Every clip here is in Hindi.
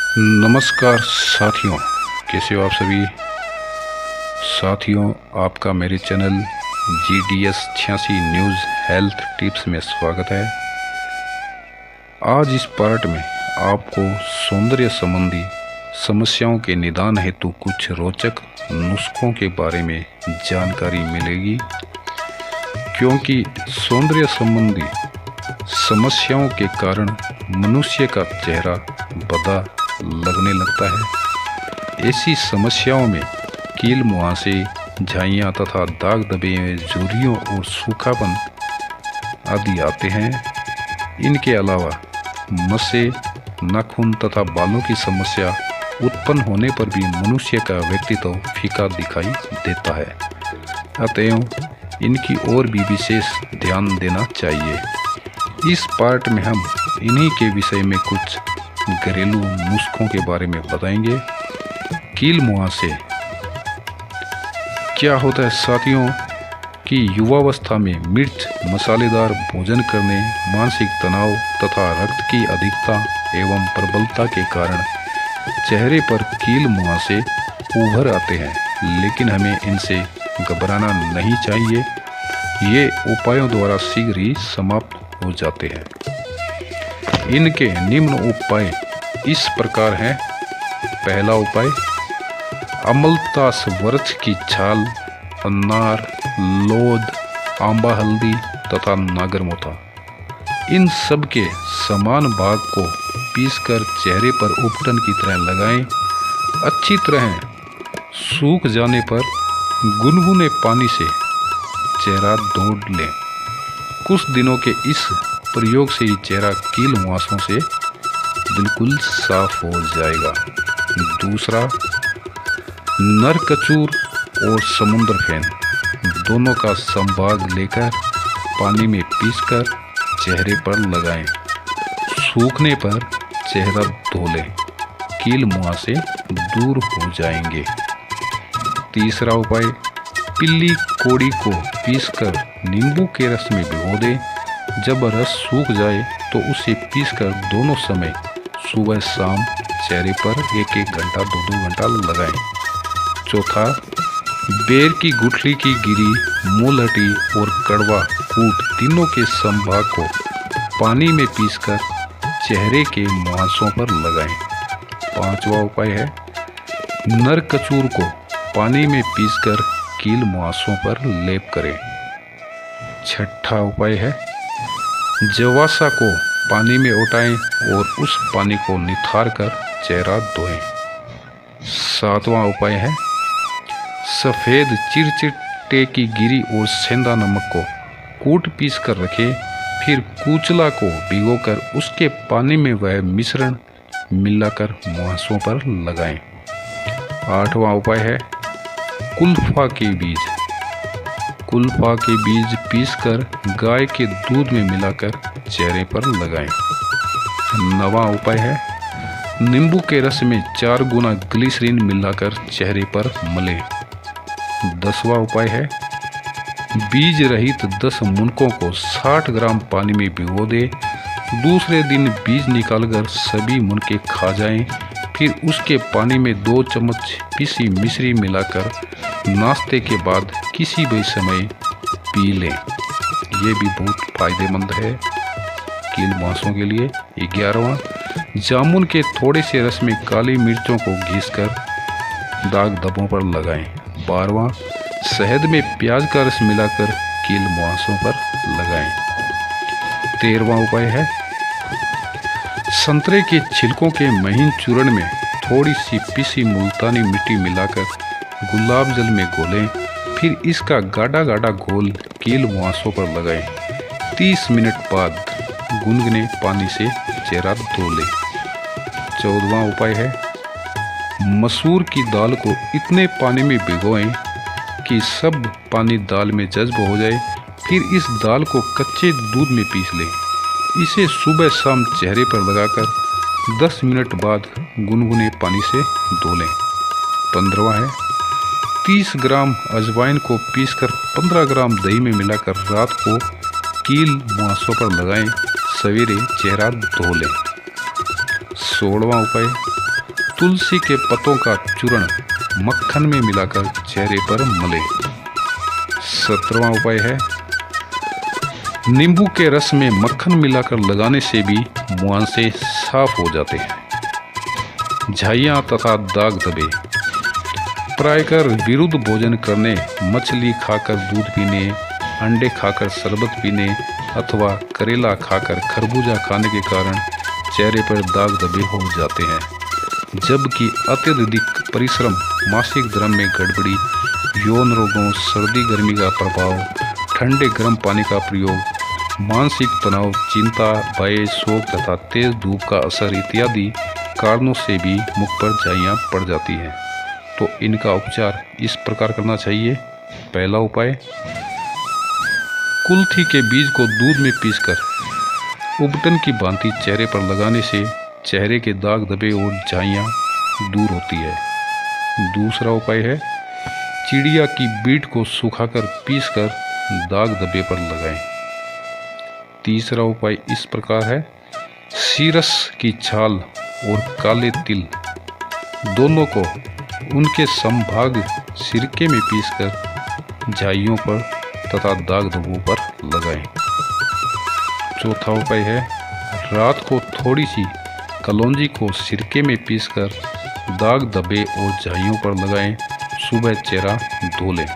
नमस्कार साथियों, कैसे हो आप सभी साथियों। आपका मेरे channel GDS 86 news health tips में स्वागत है। आज इस पार्ट में आपको सौंदर्य संबंधी समस्याओं के निदान हेतु कुछ रोचक नुस्खों के बारे में जानकारी मिलेगी, क्योंकि सौंदर्य संबंधी समस्याओं के कारण मनुष्य का चेहरा बदा लगने लगता है। ऐसी समस्याओं में कील मुहासे, झाइयाँ तथा दाग दबे हुए झुर्रियों और सूखापन आदि आते हैं। इनके अलावा मस्से, नाखून तथा बालों की समस्या उत्पन्न होने पर भी मनुष्य का व्यक्तित्व फीका दिखाई देता है, अतएव इनकी ओर भी विशेष ध्यान देना चाहिए। इस पार्ट में हम इन्हीं के विषय में कुछ घरेलू नुस्खों के बारे में बताएंगे। कील मुहासे क्या होता है साथियों कि युवावस्था में मिर्च मसालेदार भोजन करने, मानसिक तनाव तथा रक्त की अधिकता एवं प्रबलता के कारण चेहरे पर कील मुहासे उभर आते हैं, लेकिन हमें इनसे घबराना नहीं चाहिए। ये उपायों द्वारा शीघ्र ही समाप्त हो जाते हैं। इनके निम्न उपाय इस प्रकार हैं। पहला उपाय, अमलतास वृक्ष की छाल, अनार, लोद, आंबा हल्दी तथा नागरमोथा, इन सब के समान भाग को पीसकर चेहरे पर उपटन की तरह लगाएं। अच्छी तरह सूख जाने पर गुनगुने पानी से चेहरा धो लें। कुछ दिनों के इस प्रयोग से ही चेहरा कील मुहासों से बिल्कुल साफ हो जाएगा। दूसरा, नरकचूर और समुद्र फेन दोनों का संभाग लेकर पानी में पीसकर चेहरे पर लगाएं। सूखने पर चेहरा धो लें, कील मुहासे दूर हो जाएंगे। तीसरा उपाय, पिल्ली कोड़ी को पीसकर नींबू के रस में भिगो दें। जब रस सूख जाए तो उसे पीसकर दोनों समय सुबह शाम चेहरे पर 1-1 घंटा 2-2 घंटा लगाएं। चौथा, बेर की गुठली की गिरी, मूलहटी और कड़वा कूट तीनों के संभाग को पानी में पीसकर चेहरे के मुहासों पर लगाएं। पांचवा उपाय है, नरकचूर को पानी में पीसकर कील मुहासों पर लेप करें। छठा उपाय है, जवासा को पानी में उठाएं और उस पानी को निथार कर चेहरा धोएं। सातवां उपाय है, सफ़ेद चिरचिटे की गिरी और सेंधा नमक को कूट पीस कर रखें, फिर कूचला को भिगोकर उसके पानी में वह मिश्रण मिलाकर मुहासों पर लगाएं। आठवां उपाय है, कुल्फा के बीज पीसकर गाय के दूध में मिलाकर चेहरे पर लगाएं। नवां उपाय है, नींबू के रस में 4 गुना ग्लिसरीन मिलाकर चेहरे पर मलें। 10वां उपाय है, बीज रहित 10 मुनकों को 60 ग्राम पानी में भिगो दे। दूसरे दिन बीज निकालकर सभी मुनके खा जाएं, फिर उसके पानी में 2 चम्मच पीसी मिश्री मिलाकर नाश्ते के बाद किसी भी समय पी लें। ये भी बहुत फायदेमंद है कील मुहासों के लिए। 11वां, जामुन के थोड़े से रस में काली मिर्चों को घिसकर दाग धब्बों पर लगाएं। 12वां, शहद में प्याज का रस मिलाकर कील मुहासों पर लगाएं। 13वां उपाय है, संतरे के छिलकों के महीन चूर्ण में थोड़ी सी पीसी मुल्तानी मिट्टी मिलाकर गुलाब जल में घोलें, फिर इसका गाढ़ा गाढ़ा घोल कील मुहासों पर लगाएं। 30 मिनट बाद गुनगुने पानी से चेहरा धो लें। 14वां उपाय है, मसूर की दाल को इतने पानी में भिगोएं कि सब पानी दाल में जज्ब हो जाए, फिर इस दाल को कच्चे दूध में पीस लें। इसे सुबह शाम चेहरे पर लगाकर 10 मिनट बाद गुनगुने पानी से धो लें। 15वां है, 30 ग्राम अजवाइन को पीसकर 15 ग्राम दही में मिलाकर रात को कील मुहासों पर लगाएं, सवेरे चेहरा धो लें। 16वां उपाय, तुलसी के पत्तों का चूर्ण मक्खन में मिलाकर चेहरे पर मलें। 17वां उपाय है, नींबू के रस में मक्खन मिलाकर लगाने से भी मुहांसे साफ हो जाते हैं। झाइयाँ तथा दाग धब्बे, प्रायकर विरुद्ध भोजन करने, मछली खाकर दूध पीने, अंडे खाकर शरबत पीने अथवा करेला खाकर खरबूजा खाने के कारण चेहरे पर दाग धब्बे हो जाते हैं। जबकि अत्यधिक परिश्रम, मासिक धर्म में गड़बड़ी, यौन रोगों, सर्दी गर्मी का प्रभाव, ठंडे गर्म पानी का प्रयोग, मानसिक तनाव, चिंता, भय, शोक तथा तेज धूप का असर इत्यादि कारणों से भी मुख पर झाइयाँ पड़ जाती हैं। तो इनका उपचार इस प्रकार करना चाहिए। पहला उपाय, कुल्थी के बीज को दूध में पीसकर उबटन की भांति चेहरे पर लगाने से चेहरे के दाग धब्बे और झाइयाँ दूर होती है। दूसरा उपाय है, चिड़िया की बीट को सुखाकर पीसकर दाग धब्बे पर लगाएं। तीसरा उपाय इस प्रकार है, सीरस की छाल और काले तिल दोनों को उनके समभाग सिरके में पीसकर झाइयों पर तथा दाग धब्बों पर लगाएं। चौथा उपाय है, रात को थोड़ी सी कलौंजी को सिरके में पीसकर दाग धब्बे और झाइयों पर लगाएं। सुबह चेहरा धो लें।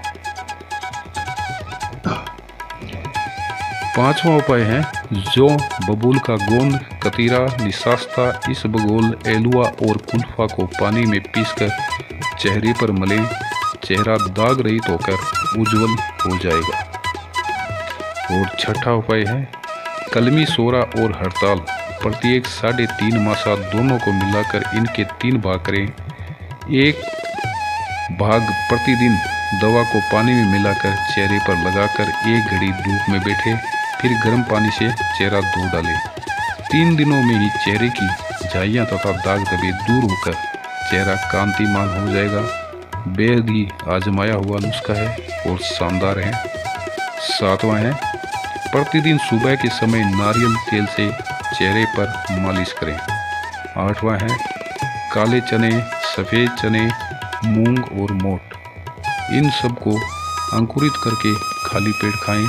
पांचवा उपाय है, जौ, बबूल का गोंद, कतीरा, निशास्ता, इसबगोल, एलुआ और कुल्फा को पानी में पीसकर चेहरे पर मलें। चेहरा दाग रहित होकर उज्जवल हो जाएगा। और छठा उपाय है, कलमी सोरा और हड़ताल प्रत्येक 3.5 मासा दोनों को मिलाकर इनके 3 भाग करें। एक भाग प्रतिदिन दवा को पानी में मिलाकर चेहरे पर लगाकर 1 घड़ी धूप में बैठे, फिर गर्म पानी से चेहरा धो डालें। 3 दिनों में ही चेहरे की झाइयाँ तथा दाग धब्बे दूर होकर चेहरा कांतिमान हो जाएगा। बेहद ही आजमाया हुआ नुस्खा है और शानदार है। 7वां है, प्रतिदिन सुबह के समय नारियल तेल से चेहरे पर मालिश करें। 8वां है, काले चने, सफ़ेद चने, मूंग और मोट इन सब को अंकुरित करके खाली पेट खाएं।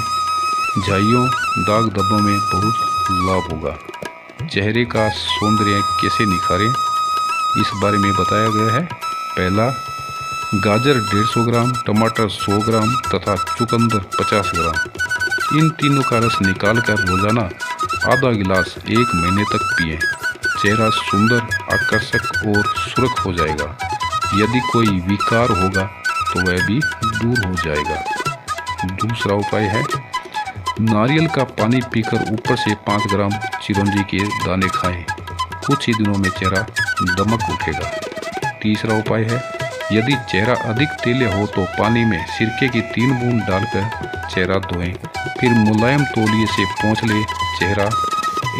झाइयों, दाग धब्बों में बहुत लाभ होगा। चेहरे का सौंदर्य कैसे निखारें, इस बारे में बताया गया है। पहला, गाजर 150 ग्राम, टमाटर 100 ग्राम तथा चुकंदर 50 ग्राम। इन तीनों का रस निकालकर रोजाना आधा गिलास 1 महीने तक पिएं। चेहरा सुंदर, आकर्षक और सुरख हो जाएगा। यदि कोई विकार होगा तो वह भी दूर हो जाएगा। दूसरा उपाय है, नारियल का पानी पीकर ऊपर से 5 ग्राम चिरौंजी के दाने खाएं। कुछ ही दिनों में चेहरा दमक उठेगा। तीसरा उपाय है, यदि चेहरा अधिक तेलिया हो तो पानी में सिरके की 3 बूंद डालकर चेहरा धोएं, फिर मुलायम तौलिए से पोंछ ले, चेहरा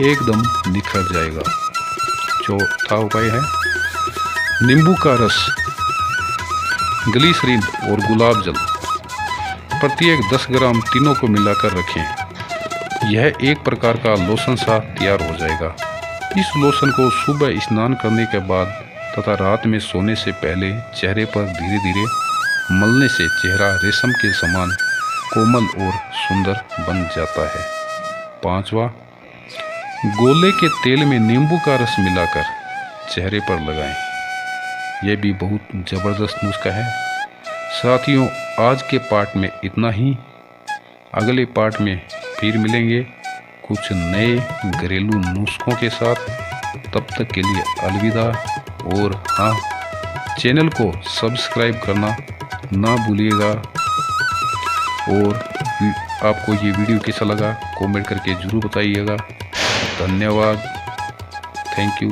एकदम निखर जाएगा। चौथा उपाय है, नींबू का रस, ग्लिसरीन और गुलाब जल प्रत्येक 10 ग्राम तीनों को मिलाकर रखें। यह एक प्रकार का लोशन सा तैयार हो जाएगा। इस लोशन को सुबह स्नान करने के बाद तथा रात में सोने से पहले चेहरे पर धीरे धीरे मलने से चेहरा रेशम के समान कोमल और सुंदर बन जाता है। 5वां, गोले के तेल में नींबू का रस मिलाकर चेहरे पर लगाएं। यह भी बहुत ज़बरदस्त नुस्खा है। साथियों, आज के पार्ट में इतना ही। अगले पार्ट में फिर मिलेंगे कुछ नए घरेलू नुस्खों के साथ। तब तक के लिए अलविदा। और हाँ, चैनल को सब्सक्राइब करना ना भूलिएगा। और आपको ये वीडियो कैसा लगा कमेंट करके ज़रूर बताइएगा। धन्यवाद। Thank you.